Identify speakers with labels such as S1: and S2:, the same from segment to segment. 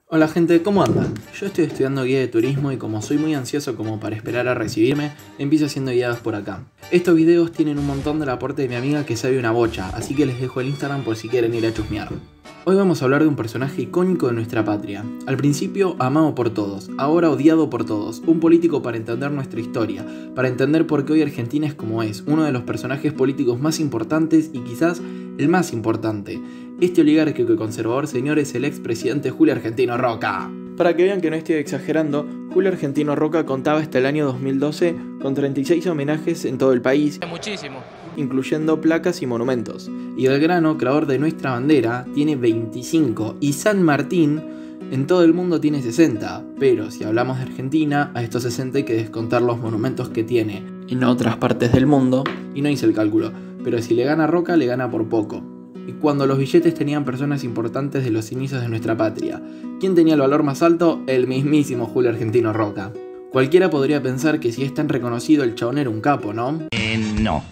S1: Hola gente, ¿cómo andan? Yo estoy estudiando guía de turismo y como soy muy ansioso como para esperar a recibirme, empiezo haciendo guiadas por acá. Estos videos tienen un montón del aporte de mi amiga que sabe una bocha, así que les dejo el Instagram por si quieren ir a chusmear. Hoy vamos a hablar de un personaje icónico de nuestra patria. Al principio amado por todos, ahora odiado por todos, un político para entender nuestra historia, para entender por qué hoy Argentina es como es, uno de los personajes políticos más importantes y quizás el más importante. Este oligárquico y conservador señor es el expresidente Julio Argentino Roca. Para que vean que no estoy exagerando, Julio Argentino Roca contaba hasta el año 2012 con 36 homenajes en todo el país,
S2: muchísimo,
S1: incluyendo placas y monumentos. Y Belgrano, creador de nuestra bandera, tiene 25 y San Martín en todo el mundo tiene 60, pero si hablamos de Argentina, a estos 60 hay que descontar los monumentos que tiene en otras partes del mundo, y no hice el cálculo, pero si le gana Roca, le gana por poco. Y cuando los billetes tenían personas importantes de los inicios de nuestra patria, ¿quién tenía el valor más alto? El mismísimo Julio Argentino Roca. Cualquiera podría pensar que si es tan reconocido el chabón era un capo, ¿no?
S2: No.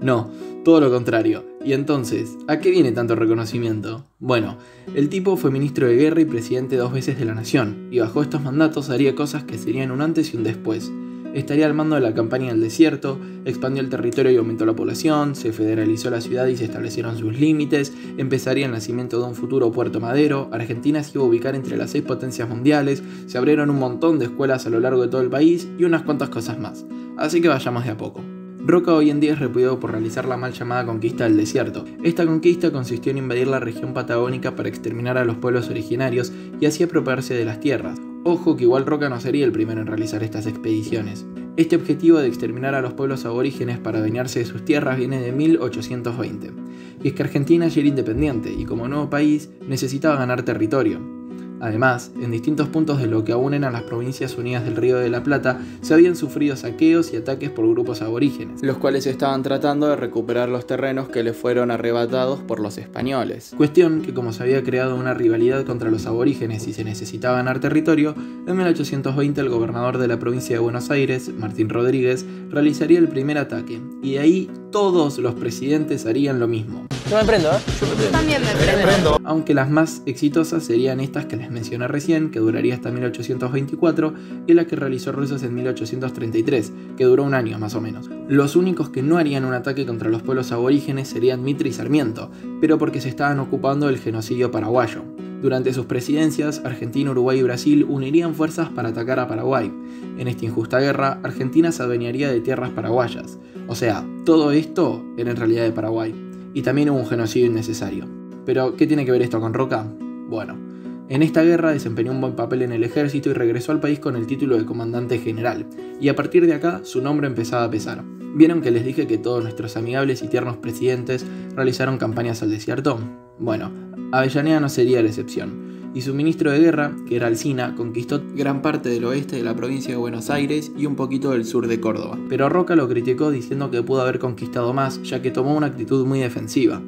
S1: No, todo lo contrario. Y entonces, ¿a qué viene tanto reconocimiento? Bueno, el tipo fue ministro de guerra y presidente 2 veces de la nación, y bajo estos mandatos haría cosas que serían un antes y un después. Estaría al mando de la campaña del desierto, expandió el territorio y aumentó la población, se federalizó la ciudad y se establecieron sus límites, empezaría el nacimiento de un futuro Puerto Madero, Argentina se iba a ubicar entre las 6 potencias mundiales, se abrieron un montón de escuelas a lo largo de todo el país y unas cuantas cosas más. Así que vayamos de a poco. Roca hoy en día es repudiado por realizar la mal llamada conquista del desierto. Esta conquista consistió en invadir la región patagónica para exterminar a los pueblos originarios y así apropiarse de las tierras. Ojo que igual Roca no sería el primero en realizar estas expediciones. Este objetivo de exterminar a los pueblos aborígenes para adueñarse de sus tierras viene de 1820. Y es que Argentina ya era independiente y como nuevo país necesitaba ganar territorio. Además, en distintos puntos de lo que aún eran las Provincias Unidas del Río de la Plata, se habían sufrido saqueos y ataques por grupos aborígenes, los cuales estaban tratando de recuperar los terrenos que les fueron arrebatados por los españoles. Cuestión que como se había creado una rivalidad contra los aborígenes y se necesitaba ganar territorio, en 1820 el gobernador de la provincia de Buenos Aires, Martín Rodríguez, realizaría el primer ataque, y de ahí todos los presidentes harían lo mismo.
S2: Yo me prendo, ¿eh?
S3: Yo también me prendo.
S1: Aunque las más exitosas serían estas que les mencioné recién, que duraría hasta 1824, y la que realizó Rosas en 1833, que duró un año más o menos. Los únicos que no harían un ataque contra los pueblos aborígenes serían Mitre y Sarmiento, pero porque se estaban ocupando del genocidio paraguayo. Durante sus presidencias, Argentina, Uruguay y Brasil unirían fuerzas para atacar a Paraguay. En esta injusta guerra, Argentina se adueñaría de tierras paraguayas. O sea, todo esto era en realidad de Paraguay. Y también hubo un genocidio innecesario. Pero, ¿qué tiene que ver esto con Roca? Bueno, en esta guerra desempeñó un buen papel en el ejército y regresó al país con el título de comandante general. Y a partir de acá, su nombre empezaba a pesar. ¿Vieron que les dije que todos nuestros amigables y tiernos presidentes realizaron campañas al desierto? Bueno, Avellaneda no sería la excepción. Y su ministro de guerra, que era Alsina, conquistó gran parte del oeste de la provincia de Buenos Aires y un poquito del sur de Córdoba. Pero Roca lo criticó diciendo que pudo haber conquistado más, ya que tomó una actitud muy defensiva.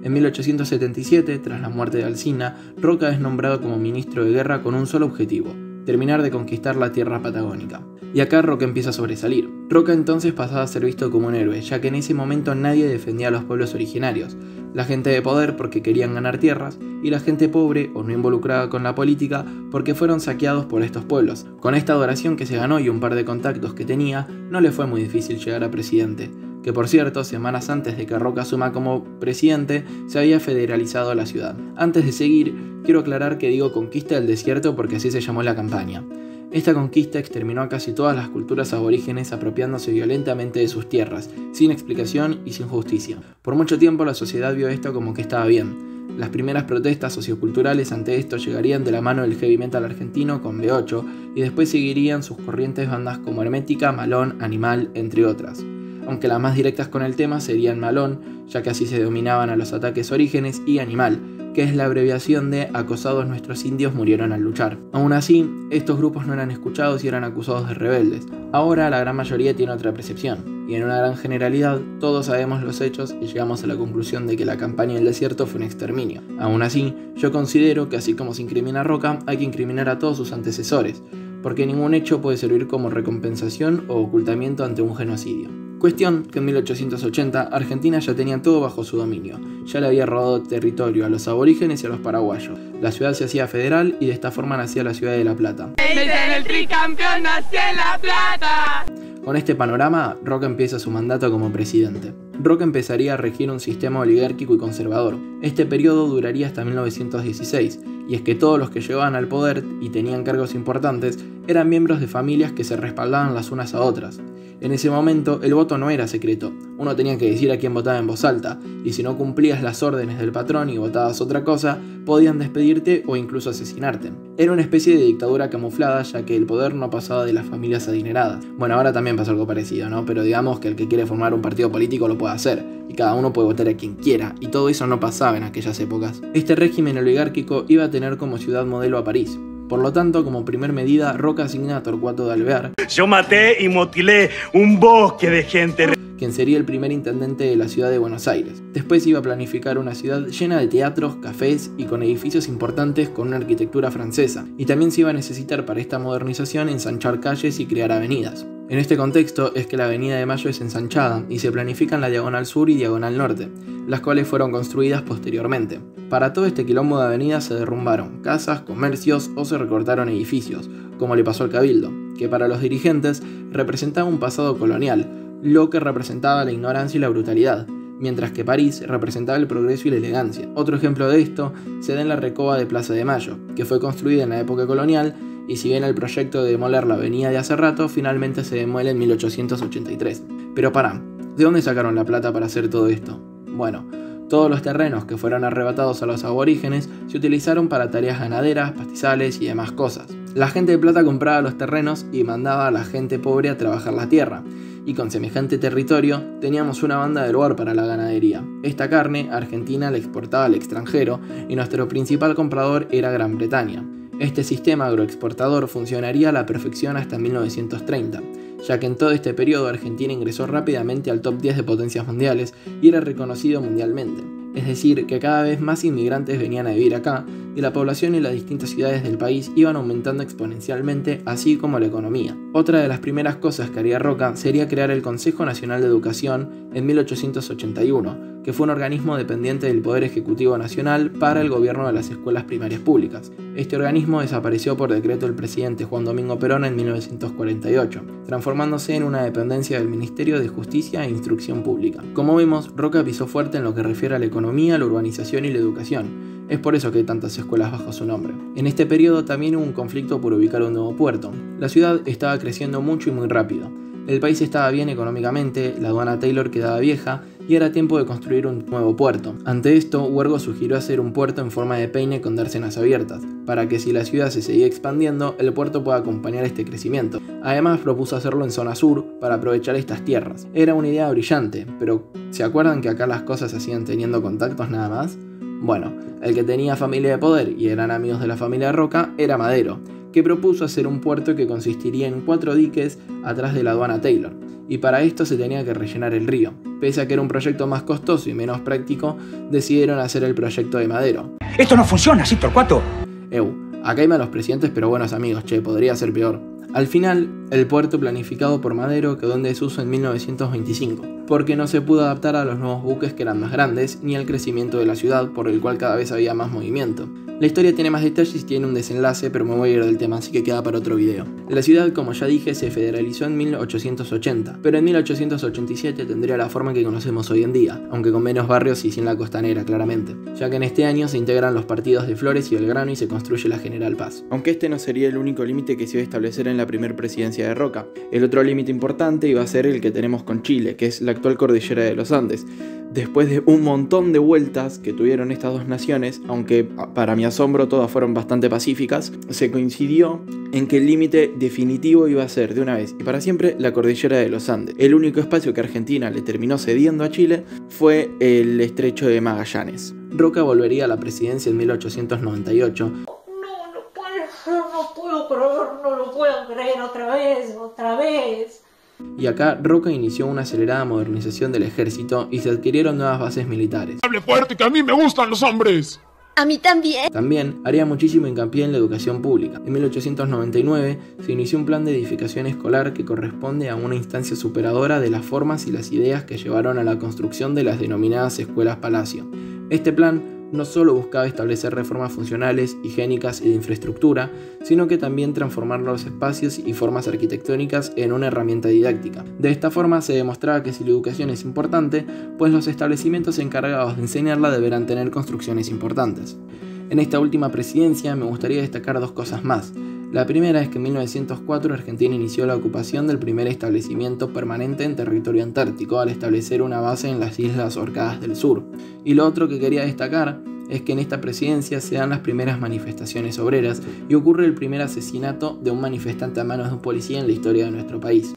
S1: En 1877, tras la muerte de Alsina, Roca es nombrado como ministro de guerra con un solo objetivo: terminar de conquistar la tierra patagónica. Y acá Roca empieza a sobresalir. Roca entonces pasaba a ser visto como un héroe, ya que en ese momento nadie defendía a los pueblos originarios. La gente de poder porque querían ganar tierras, y la gente pobre o no involucrada con la política porque fueron saqueados por estos pueblos. Con esta adoración que se ganó y un par de contactos que tenía, no le fue muy difícil llegar a presidente. Que por cierto, semanas antes de que Roca asuma como presidente, se había federalizado la ciudad. Antes de seguir, quiero aclarar que digo conquista del desierto porque así se llamó la campaña. Esta conquista exterminó a casi todas las culturas aborígenes apropiándose violentamente de sus tierras, sin explicación y sin justicia. Por mucho tiempo la sociedad vio esto como que estaba bien. Las primeras protestas socioculturales ante esto llegarían de la mano del heavy metal argentino con B8 y después seguirían sus corrientes bandas como Hermética, Malón, Animal, entre otras. Aunque las más directas con el tema serían Malón, ya que así se denominaban a los ataques orígenes, y Animal, que es la abreviación de Acosados nuestros indios murieron al luchar. Aún así, estos grupos no eran escuchados y eran acusados de rebeldes. Ahora la gran mayoría tiene otra percepción, y en una gran generalidad todos sabemos los hechos y llegamos a la conclusión de que la campaña del desierto fue un exterminio. Aún así, yo considero que así como se incrimina a Roca, hay que incriminar a todos sus antecesores, porque ningún hecho puede servir como recompensación o ocultamiento ante un genocidio. Cuestión que en 1880 Argentina ya tenía todo bajo su dominio, ya le había robado territorio a los aborígenes y a los paraguayos. La ciudad se hacía federal y de esta forma nacía la ciudad de La Plata.
S3: El tricampeón nació en La Plata.
S1: Con este panorama, Roca empieza su mandato como presidente. Roca empezaría a regir un sistema oligárquico y conservador. Este periodo duraría hasta 1916, y es que todos los que llegaban al poder y tenían cargos importantes eran miembros de familias que se respaldaban las unas a otras. En ese momento el voto no era secreto, uno tenía que decir a quién votaba en voz alta, y si no cumplías las órdenes del patrón y votabas otra cosa, podían despedirte o incluso asesinarte. Era una especie de dictadura camuflada, ya que el poder no pasaba de las familias adineradas. Bueno, ahora también pasa algo parecido, ¿no? Pero digamos que el que quiere formar un partido político lo puede hacer, y cada uno puede votar a quien quiera, y todo eso no pasaba en aquellas épocas. Este régimen oligárquico iba a tener como ciudad modelo a París. Por lo tanto, como primer medida, Roca asigna a Torcuato de Alvear,
S2: yo maté y mutilé un bosque de gente,
S1: quien sería el primer intendente de la ciudad de Buenos Aires. Después iba a planificar una ciudad llena de teatros, cafés y con edificios importantes con una arquitectura francesa. Y también se iba a necesitar para esta modernización ensanchar calles y crear avenidas. En este contexto es que la Avenida de Mayo es ensanchada y se planifican la Diagonal Sur y Diagonal Norte, las cuales fueron construidas posteriormente. Para todo este quilombo de avenidas se derrumbaron casas, comercios o se recortaron edificios, como le pasó al Cabildo, que para los dirigentes representaba un pasado colonial, lo que representaba la ignorancia y la brutalidad, mientras que París representaba el progreso y la elegancia. Otro ejemplo de esto se da en la Recoba de Plaza de Mayo, que fue construida en la época colonial, y si bien el proyecto de demoler la avenida de hace rato, finalmente se demuele en 1883. Pero pará, ¿de dónde sacaron la plata para hacer todo esto? Bueno, todos los terrenos que fueron arrebatados a los aborígenes se utilizaron para tareas ganaderas, pastizales y demás cosas. La gente de plata compraba los terrenos y mandaba a la gente pobre a trabajar la tierra, y con semejante territorio teníamos una banda de lugar para la ganadería. Esta carne, Argentina la exportaba al extranjero y nuestro principal comprador era Gran Bretaña. Este sistema agroexportador funcionaría a la perfección hasta 1930, ya que en todo este periodo Argentina ingresó rápidamente al top 10 de potencias mundiales y era reconocido mundialmente. Es decir, que cada vez más inmigrantes venían a vivir acá y la población en las distintas ciudades del país iban aumentando exponencialmente, así como la economía. Otra de las primeras cosas que haría Roca sería crear el Consejo Nacional de Educación en 1881, que fue un organismo dependiente del Poder Ejecutivo Nacional para el gobierno de las escuelas primarias públicas. Este organismo desapareció por decreto del presidente Juan Domingo Perón en 1948, transformándose en una dependencia del Ministerio de Justicia e Instrucción Pública. Como vemos, Roca pisó fuerte en lo que refiere a la economía, la urbanización y la educación. Es por eso que hay tantas escuelas bajo su nombre. En este periodo también hubo un conflicto por ubicar un nuevo puerto. La ciudad estaba creciendo mucho y muy rápido. El país estaba bien económicamente, la aduana Taylor quedaba vieja y era tiempo de construir un nuevo puerto. Ante esto, Huergo sugirió hacer un puerto en forma de peine con dársenas abiertas, para que si la ciudad se seguía expandiendo, el puerto pueda acompañar este crecimiento. Además, propuso hacerlo en zona sur para aprovechar estas tierras. Era una idea brillante, pero ¿se acuerdan que acá las cosas se hacían teniendo contactos nada más? Bueno, el que tenía familia de poder y eran amigos de la familia Roca era Madero, que propuso hacer un puerto que consistiría en 4 diques atrás de la aduana Taylor, y para esto se tenía que rellenar el río. Pese a que era un proyecto más costoso y menos práctico, decidieron hacer el proyecto de Madero.
S2: Esto no funciona, ¿sí, Torcuato?
S1: Acá hay malos presidentes pero buenos amigos, podría ser peor. Al final, el puerto planificado por Madero quedó en desuso en 1925, porque no se pudo adaptar a los nuevos buques que eran más grandes, ni al crecimiento de la ciudad, por el cual cada vez había más movimiento. La historia tiene más detalles y tiene un desenlace, pero me voy a ir del tema, así que queda para otro video. La ciudad, como ya dije, se federalizó en 1880, pero en 1887 tendría la forma que conocemos hoy en día, aunque con menos barrios y sin la costanera, claramente, ya que en este año se integran los partidos de Flores y Belgrano y se construye la General Paz. Aunque este no sería el único límite que se iba a establecer en la primera presidencia de Roca. El otro límite importante iba a ser el que tenemos con Chile, que es la actual cordillera de los Andes. Después de un montón de vueltas que tuvieron estas dos naciones, aunque para mi asombro todas fueron bastante pacíficas, se coincidió en que el límite definitivo iba a ser de una vez y para siempre la cordillera de los Andes. El único espacio que Argentina le terminó cediendo a Chile fue el estrecho de Magallanes. Roca volvería a la presidencia en 1898.
S4: No lo puedo creer otra vez.
S1: Y acá Roca inició una acelerada modernización del ejército y se adquirieron nuevas bases militares.
S5: ¡Hable fuerte, que a mí me gustan los hombres! A mí también.
S1: También haría muchísimo hincapié en la educación pública. En 1899 se inició un plan de edificación escolar que corresponde a una instancia superadora de las formas y las ideas que llevaron a la construcción de las denominadas escuelas palacio. Este plan no solo buscaba establecer reformas funcionales, higiénicas y de infraestructura, sino que también transformar los espacios y formas arquitectónicas en una herramienta didáctica. De esta forma se demostraba que si la educación es importante, pues los establecimientos encargados de enseñarla deberán tener construcciones importantes. En esta última presidencia me gustaría destacar dos cosas más. La primera es que en 1904 Argentina inició la ocupación del primer establecimiento permanente en territorio antártico al establecer una base en las Islas Orcadas del Sur. Y lo otro que quería destacar es que en esta presidencia se dan las primeras manifestaciones obreras y ocurre el primer asesinato de un manifestante a manos de un policía en la historia de nuestro país.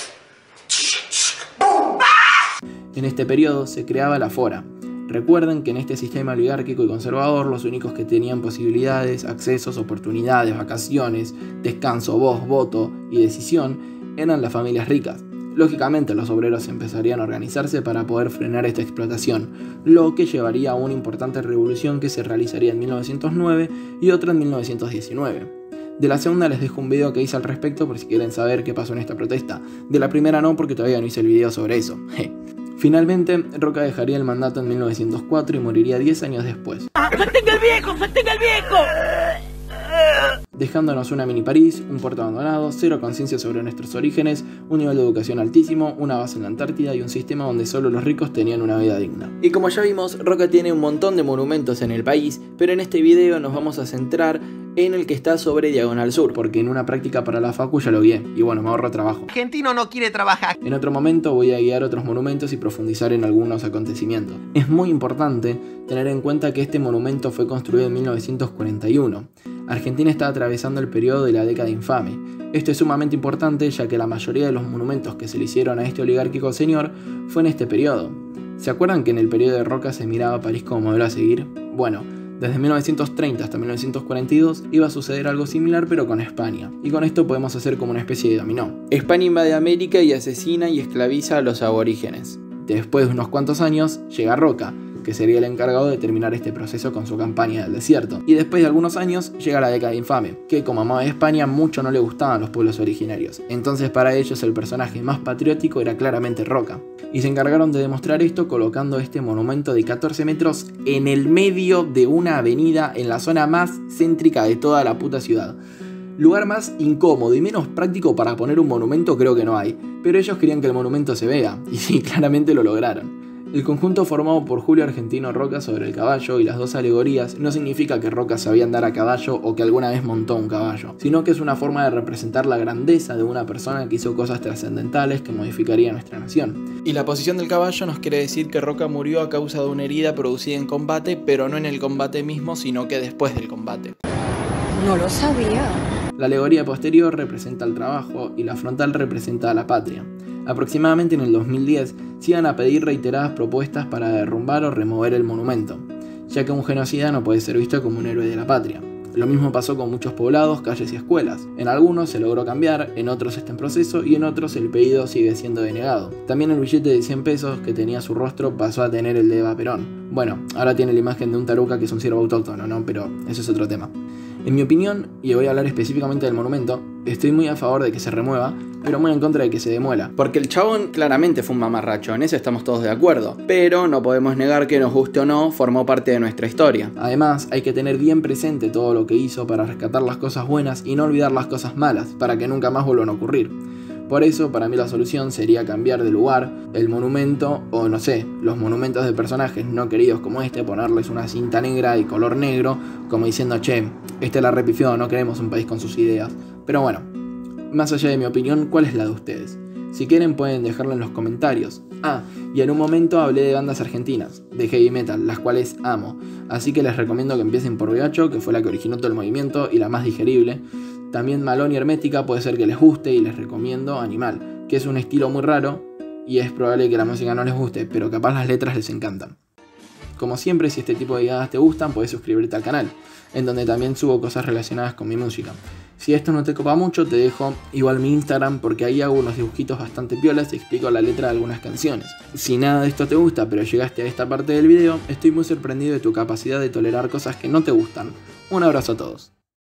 S1: En este periodo se creaba la Fora. Recuerden que en este sistema oligárquico y conservador los únicos que tenían posibilidades, accesos, oportunidades, vacaciones, descanso, voz, voto y decisión eran las familias ricas. Lógicamente los obreros empezarían a organizarse para poder frenar esta explotación, lo que llevaría a una importante revolución que se realizaría en 1909 y otra en 1919. De la segunda les dejo un video que hice al respecto por si quieren saber qué pasó en esta protesta. De la primera no, porque todavía no hice el video sobre eso. Finalmente, Roca dejaría el mandato en 1904 y moriría 10 años después.
S3: ¡Sostenga el viejo! ¡Sostenga el viejo!
S1: Dejándonos una mini París, un puerto abandonado, cero conciencia sobre nuestros orígenes, un nivel de educación altísimo, una base en la Antártida y un sistema donde solo los ricos tenían una vida digna. Y como ya vimos, Roca tiene un montón de monumentos en el país, pero en este video nos vamos a centrar en el que está sobre Diagonal Sur, porque en una práctica para la facu ya lo guié, y bueno, me ahorro trabajo.
S3: Argentino no quiere trabajar.
S1: En otro momento voy a guiar otros monumentos y profundizar en algunos acontecimientos. Es muy importante tener en cuenta que este monumento fue construido en 1941. Argentina está atravesando el periodo de la década infame. Esto es sumamente importante ya que la mayoría de los monumentos que se le hicieron a este oligárquico señor fue en este periodo. ¿Se acuerdan que en el periodo de Roca se miraba a París como modelo a seguir? Bueno, desde 1930 hasta 1942 iba a suceder algo similar pero con España, y con esto podemos hacer como una especie de dominó. España invade América y asesina y esclaviza a los aborígenes. Después de unos cuantos años llega Roca, que sería el encargado de terminar este proceso con su campaña del desierto. Y después de algunos años llega la década infame, que como amaba España mucho no le gustaban los pueblos originarios. Entonces para ellos el personaje más patriótico era claramente Roca. Y se encargaron de demostrar esto colocando este monumento de 14 metros en el medio de una avenida en la zona más céntrica de toda la puta ciudad. Lugar más incómodo y menos práctico para poner un monumento creo que no hay, pero ellos querían que el monumento se vea, y sí, claramente lo lograron. El conjunto formado por Julio Argentino Roca sobre el caballo y las dos alegorías no significa que Roca sabía andar a caballo o que alguna vez montó un caballo, sino que es una forma de representar la grandeza de una persona que hizo cosas trascendentales que modificaría nuestra nación. Y la posición del caballo nos quiere decir que Roca murió a causa de una herida producida en combate, pero no en el combate mismo, sino que después del combate.
S5: No lo sabía.
S1: La alegoría posterior representa el trabajo y la frontal representa a la patria. Aproximadamente en el 2010 se iban a pedir reiteradas propuestas para derrumbar o remover el monumento, ya que un genocida no puede ser visto como un héroe de la patria. Lo mismo pasó con muchos poblados, calles y escuelas. En algunos se logró cambiar, en otros está en proceso y en otros el pedido sigue siendo denegado. También el billete de 100 pesos que tenía su rostro pasó a tener el de Eva Perón. Bueno, ahora tiene la imagen de un taruca que es un ciervo autóctono, ¿no? Pero eso es otro tema. En mi opinión, y voy a hablar específicamente del monumento, estoy muy a favor de que se remueva, pero muy en contra de que se demuela. Porque el chabón claramente fue un mamarracho, en eso estamos todos de acuerdo. Pero no podemos negar que nos guste o no, formó parte de nuestra historia. Además, hay que tener bien presente todo lo que hizo para rescatar las cosas buenas y no olvidar las cosas malas, para que nunca más vuelvan a ocurrir. Por eso, para mí la solución sería cambiar de lugar el monumento, o no sé, los monumentos de personajes no queridos como este, ponerles una cinta negra y color negro, como diciendo, che, este la repifió, no queremos un país con sus ideas. Pero bueno, más allá de mi opinión, ¿cuál es la de ustedes? Si quieren pueden dejarlo en los comentarios. Ah, y en un momento hablé de bandas argentinas, de heavy metal, las cuales amo. Así que les recomiendo que empiecen por VH, que fue la que originó todo el movimiento y la más digerible. También Malón y Hermética puede ser que les guste y les recomiendo Animal, que es un estilo muy raro y es probable que la música no les guste, pero capaz las letras les encantan. Como siempre, si este tipo de ideas te gustan, puedes suscribirte al canal, en donde también subo cosas relacionadas con mi música. Si esto no te copa mucho, te dejo igual mi Instagram porque ahí hago unos dibujitos bastante piolas y explico la letra de algunas canciones. Si nada de esto te gusta pero llegaste a esta parte del video, estoy muy sorprendido de tu capacidad de tolerar cosas que no te gustan. Un abrazo a todos.